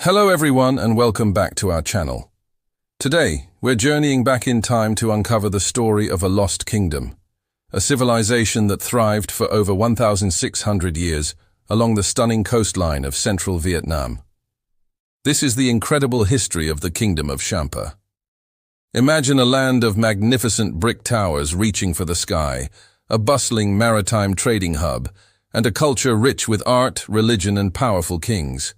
Hello everyone and welcome back to our channel. Today, we're journeying back in time to uncover the story of a lost kingdom, a civilization that thrived for over 1,600 years along the stunning coastline of central Vietnam. This is the incredible history of the Kingdom of Champa. Imagine a land of magnificent brick towers reaching for the sky, a bustling maritime trading hub, and a culture rich with art, religion, and powerful kings.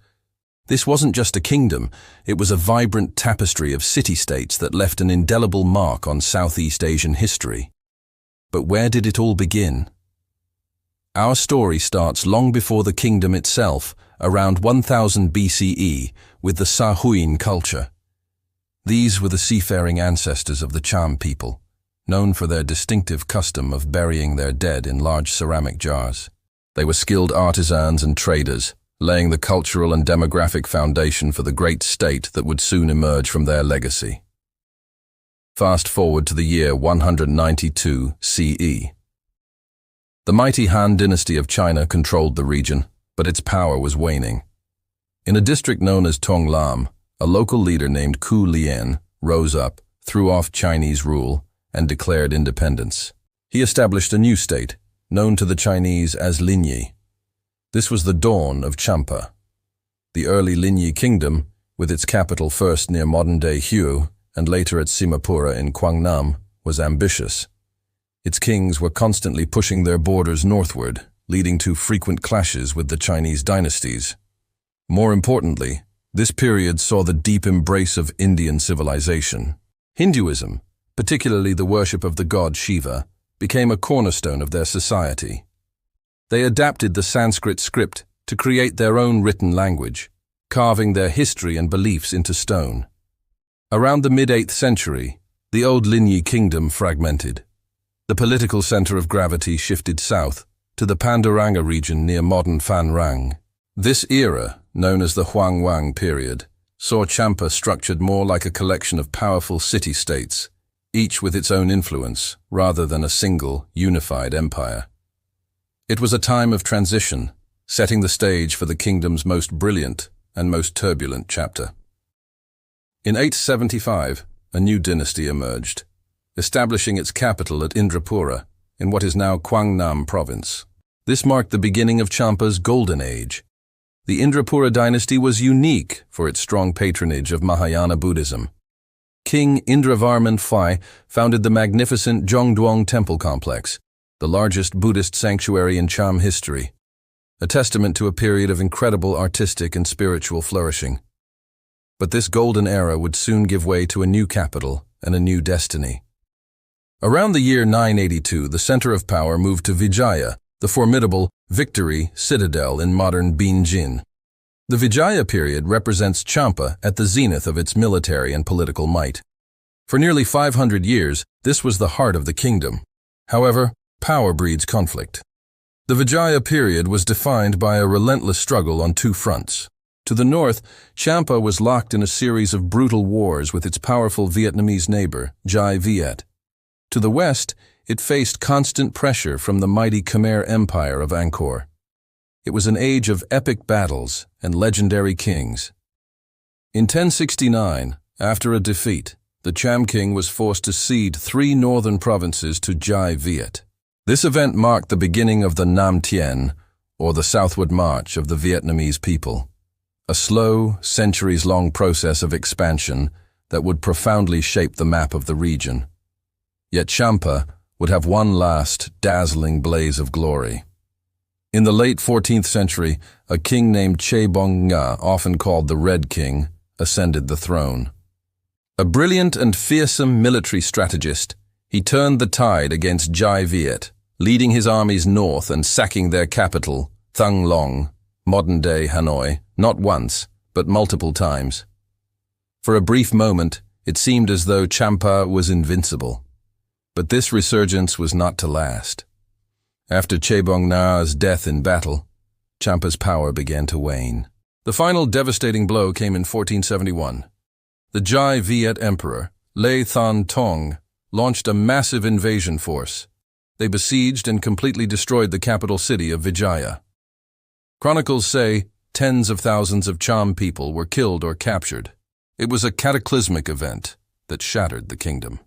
This wasn't just a kingdom, it was a vibrant tapestry of city-states that left an indelible mark on Southeast Asian history. But where did it all begin? Our story starts long before the kingdom itself, around 1000 BCE, with the Sa Huỳnh culture. These were the seafaring ancestors of the Cham people, known for their distinctive custom of burying their dead in large ceramic jars. They were skilled artisans and traders, laying the cultural and demographic foundation for the great state that would soon emerge from their legacy. Fast forward to the year 192 CE. The mighty Han dynasty of China controlled the region, but its power was waning. In a district known as Tong Lam, a local leader named Ku Lien rose up, threw off Chinese rule, and declared independence. He established a new state, known to the Chinese as Linyi. This was the dawn of Champa. The early Linyi kingdom, with its capital first near modern-day Hue and later at Simhapura in Quang Nam, was ambitious. Its kings were constantly pushing their borders northward, leading to frequent clashes with the Chinese dynasties. More importantly, this period saw the deep embrace of Indian civilization. Hinduism, particularly the worship of the god Shiva, became a cornerstone of their society. They adapted the Sanskrit script to create their own written language, carving their history and beliefs into stone. Around the mid-8th century, the old Linyi kingdom fragmented. The political center of gravity shifted south to the Panduranga region near modern Phan Rang. This era, known as the Hoang Wang period, saw Champa structured more like a collection of powerful city-states, each with its own influence, rather than a single, unified empire. It was a time of transition, setting the stage for the kingdom's most brilliant and most turbulent chapter. In 875, a new dynasty emerged, establishing its capital at Indrapura, in what is now Quang Nam province. This marked the beginning of Champa's golden age. The Indrapura dynasty was unique for its strong patronage of Mahayana Buddhism. King Indravarman Phai founded the magnificent Zhongduong temple complex, the largest Buddhist sanctuary in Cham history, a testament to a period of incredible artistic and spiritual flourishing. But this golden era would soon give way to a new capital and a new destiny. Around the year 982, the center of power moved to Vijaya, the formidable Victory citadel in modern Biên. The Vijaya period represents Champa at the zenith of its military and political might. For nearly 500 years, this was the heart of the kingdom. However, power breeds conflict. The Vijaya period was defined by a relentless struggle on two fronts. To the north, Champa was locked in a series of brutal wars with its powerful Vietnamese neighbor, Dai Viet. To the west, it faced constant pressure from the mighty Khmer Empire of Angkor. It was an age of epic battles and legendary kings. In 1069, after a defeat, the Cham king was forced to cede 3 northern provinces to Dai Viet. This event marked the beginning of the Nam Tien, or the southward march of the Vietnamese people, a slow, centuries-long process of expansion that would profoundly shape the map of the region. Yet Champa would have one last, dazzling blaze of glory. In the late 14th century, a king named Chế Bồng Nga, often called the Red King, ascended the throne. A brilliant and fearsome military strategist, he turned the tide against Dai Viet, leading his armies north and sacking their capital, Thăng Long, modern-day Hanoi, not once, but multiple times. For a brief moment, it seemed as though Champa was invincible. But this resurgence was not to last. After Chế Bồng Nga's death in battle, Champa's power began to wane. The final devastating blow came in 1471. The Dai Viet emperor, Lê Thánh Tông, launched a massive invasion force. They besieged and completely destroyed the capital city of Vijaya. Chronicles say tens of thousands of Cham people were killed or captured. It was a cataclysmic event that shattered the kingdom.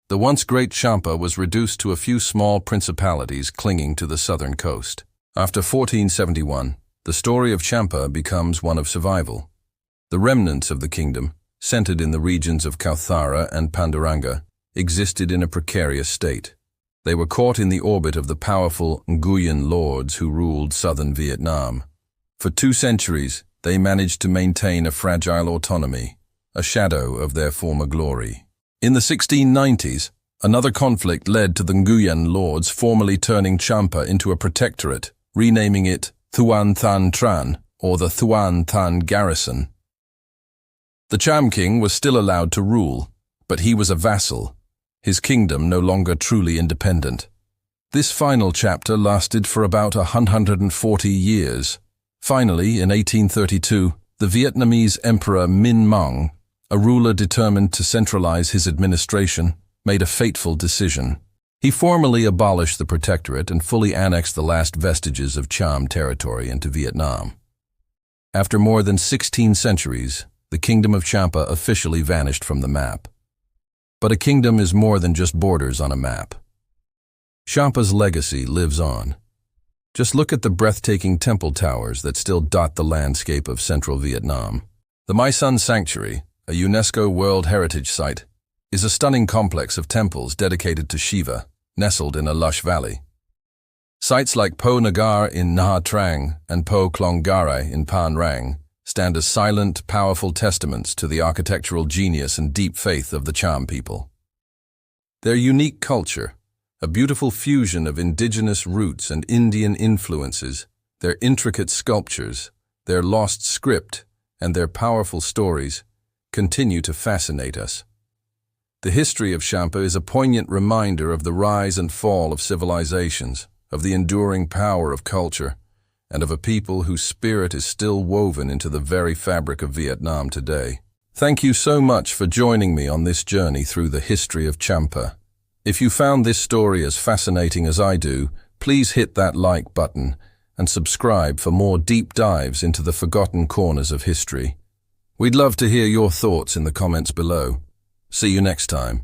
The once great Champa was reduced to a few small principalities clinging to the southern coast. After 1471, the story of Champa becomes one of survival. The remnants of the kingdom, centered in the regions of Kauthara and Panduranga, existed in a precarious state. They were caught in the orbit of the powerful Nguyen lords who ruled southern Vietnam. For 2 centuries, they managed to maintain a fragile autonomy, a shadow of their former glory. In the 1690s, another conflict led to the Nguyen lords formally turning Champa into a protectorate, renaming it Thuan Than Tran, or the Thuan Than Garrison. The Cham king was still allowed to rule, but he was a vassal, his kingdom no longer truly independent. This final chapter lasted for about 140 years. Finally, in 1832, the Vietnamese Emperor Minh Mang, a ruler determined to centralize his administration, made a fateful decision. He formally abolished the protectorate and fully annexed the last vestiges of Cham territory into Vietnam. After more than 16 centuries, the Kingdom of Champa officially vanished from the map. But a kingdom is more than just borders on a map. Champa's legacy lives on. Just look at the breathtaking temple towers that still dot the landscape of central Vietnam. The My Son Sanctuary, a UNESCO World Heritage Site, is a stunning complex of temples dedicated to Shiva, nestled in a lush valley. Sites like Po Nagar in Nha Trang and Po Klong Garai in Phan Rang stand as silent, powerful testaments to the architectural genius and deep faith of the Cham people. Their unique culture, a beautiful fusion of indigenous roots and Indian influences, their intricate sculptures, their lost script, and their powerful stories, continue to fascinate us. The history of Champa is a poignant reminder of the rise and fall of civilizations, of the enduring power of culture, and of a people whose spirit is still woven into the very fabric of Vietnam today. Thank you so much for joining me on this journey through the history of Champa. If you found this story as fascinating as I do, please hit that like button and subscribe for more deep dives into the forgotten corners of history. We'd love to hear your thoughts in the comments below. See you next time.